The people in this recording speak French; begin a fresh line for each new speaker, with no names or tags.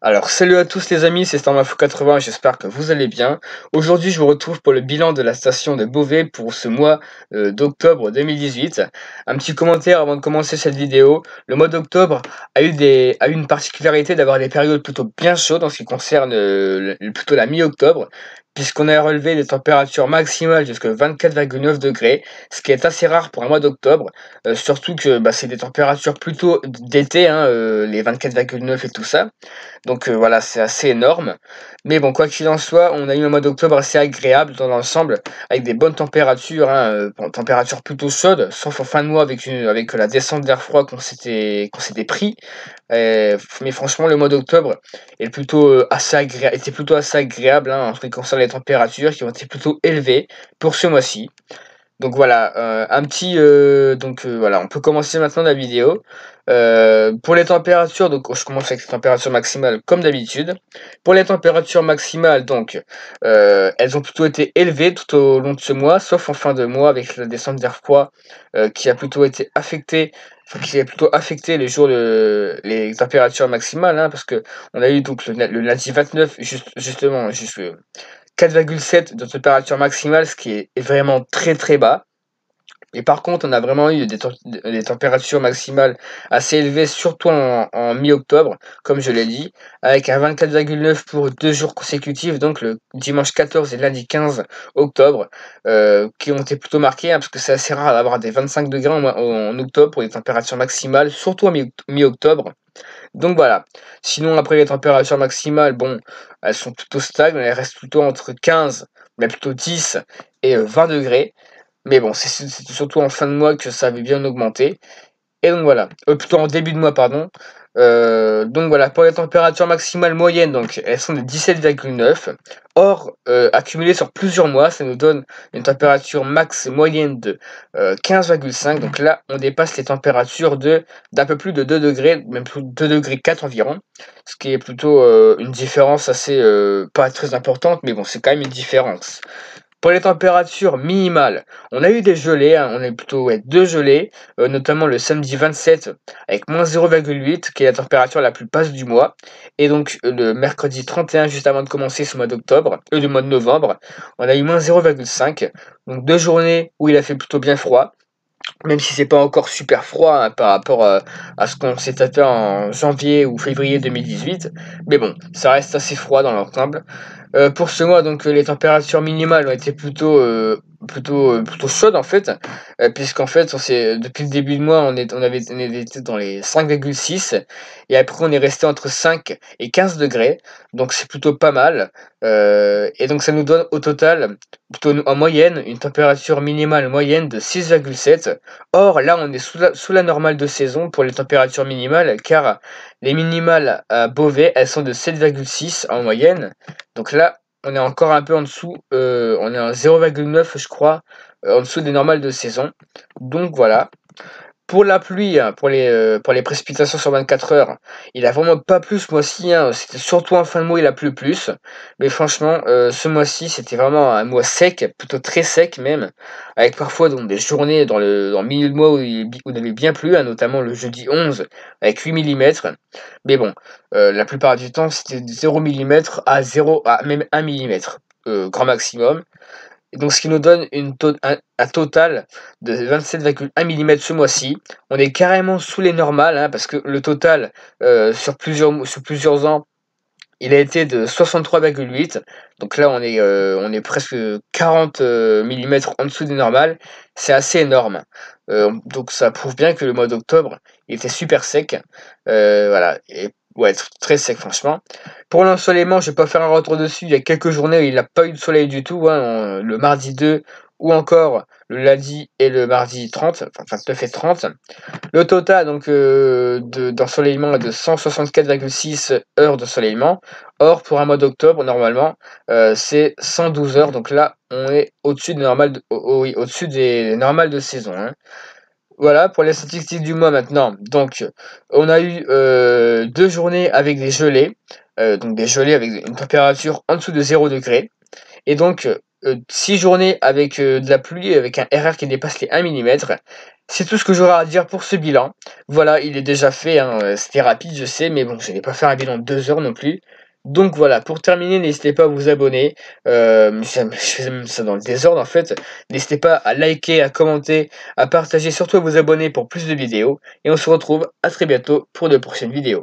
Alors, salut à tous les amis, c'est StarMafou80, j'espère que vous allez bien. Aujourd'hui, je vous retrouve pour le bilan de la station de Beauvais pour ce mois d'octobre 2018. Un petit commentaire avant de commencer cette vidéo. Le mois d'octobre a eu une particularité d'avoir des périodes plutôt bien chaudes en ce qui concerne plutôt la mi-octobre, puisqu'on a relevé des températures maximales jusqu'à 24,9 degrés, ce qui est assez rare pour un mois d'octobre, surtout que c'est des températures plutôt d'été, hein, les 24,9 et tout ça. Donc voilà, c'est assez énorme. Mais bon, quoi qu'il en soit, on a eu un mois d'octobre assez agréable dans l'ensemble, avec des bonnes températures, hein, bon, températures plutôt chaudes, sauf en fin de mois avec la descente d'air froid qu'on s'était pris. Mais franchement, le mois d'octobre était plutôt assez agréable, hein, en ce qui concerne les températures, qui ont été plutôt élevées pour ce mois-ci. Donc voilà, voilà, on peut commencer maintenant la vidéo. Pour les températures, donc je commence avec les températures maximales comme d'habitude. Pour les températures maximales, donc, elles ont plutôt été élevées tout au long de ce mois, sauf en fin de mois avec la descente d'air froid qui a plutôt été affectée, qui a plutôt affecté les températures maximales, hein, parce que on a eu donc le lundi 29, justement, 4,7 de température maximale, ce qui est vraiment très très bas. Et par contre, on a vraiment eu des températures maximales assez élevées, surtout en mi-octobre, comme je l'ai dit, avec un 24,9 pour 2 jours consécutifs, donc le dimanche 14 et lundi 15 octobre, qui ont été plutôt marqués, hein, parce que c'est assez rare d'avoir des 25 degrés en octobre pour les températures maximales, surtout en mi-octobre. Donc voilà. Sinon, après les températures maximales, bon, elles sont plutôt stables, elles restent plutôt entre 15, mais plutôt 10 et 20 degrés. Mais bon, c'était surtout en fin de mois que ça avait bien augmenté. Et donc voilà, plutôt en début de mois, pardon. Donc voilà, pour les températures maximales moyennes, donc elles sont de 17,9. Or, accumulées sur plusieurs mois, ça nous donne une température max moyenne de 15,5. Donc là, on dépasse les températures d'un peu plus de 2 degrés, même plus de 2 degrés 4 environ. Ce qui est plutôt une différence assez pas très importante, mais bon, c'est quand même une différence. Pour les températures minimales, on a eu des gelées, hein, on a eu plutôt deux gelées, notamment le samedi 27 avec -0,8 qui est la température la plus basse du mois, et donc le mercredi 31 juste avant de commencer ce mois d'octobre, du mois de novembre, on a eu -0,5, donc 2 journées où il a fait plutôt bien froid. Même si c'est pas encore super froid, hein, par rapport à ce qu'on s'est tapé en janvier ou février 2018, mais bon, ça reste assez froid dans l'ensemble. Pour ce mois, donc les températures minimales ont été plutôt chaudes en fait, puisqu'en fait depuis le début de mois on était dans les 5,6 et après on est resté entre 5 et 15 degrés, donc c'est plutôt pas mal. Et donc ça nous donne au total, plutôt en moyenne, une température minimale moyenne de 6,7. Or là on est sous la normale de saison pour les températures minimales, car les minimales à Beauvais elles sont de 7,6 en moyenne. Donc là, on est encore un peu en dessous, on est à 0,9 je crois, en dessous des normales de saison. Donc voilà. Pour la pluie, hein, pour les précipitations sur 24 heures, il a vraiment pas plu ce mois-ci, hein, c'était surtout en fin de mois il a plu plus. Mais franchement, ce mois-ci, c'était vraiment un mois sec, plutôt très sec même, avec parfois donc des journées dans le milieu de mois où il avait bien plu, hein, notamment le jeudi 11 avec 8 millimètres. Mais bon, la plupart du temps, c'était de 0 millimètre à même 1 millimètre, grand maximum. Et donc, ce qui nous donne un total de 27,1 millimètres ce mois-ci. On est carrément sous les normales, hein, parce que le total sur plusieurs ans, il a été de 63,8. Donc là, on est presque 40 millimètres en dessous des normales. C'est assez énorme. Donc ça prouve bien que le mois d'octobre, il était super sec. Voilà. Et ouais, très sec, franchement. Pour l'ensoleillement, je vais pas faire un retour dessus. Il y a quelques journées où il n'a pas eu de soleil du tout, hein, le mardi 2 ou encore le lundi et le mardi 30, enfin 29 et 30. Le total donc d'ensoleillement est de 164,6 heures d'ensoleillement. Or, pour un mois d'octobre, normalement, c'est 112 heures. Donc là, on est au-dessus oui, au-dessus des normales de saison, hein. Voilà pour les statistiques du mois maintenant. Donc, on a eu 2 journées avec des gelées. Donc des gelées avec une température en dessous de 0 degré. Et donc, 6 journées avec de la pluie, avec un RR qui dépasse les 1 millimètre. C'est tout ce que j'aurai à dire pour ce bilan. Voilà, il est déjà fait, hein, c'était rapide, je sais, mais bon, je n'allais pas faire un bilan de 2 heures non plus. Donc voilà, pour terminer, n'hésitez pas à vous abonner. Je faisais même ça dans le désordre en fait. N'hésitez pas à liker, à commenter, à partager, surtout à vous abonner pour plus de vidéos. Et on se retrouve à très bientôt pour de prochaines vidéos.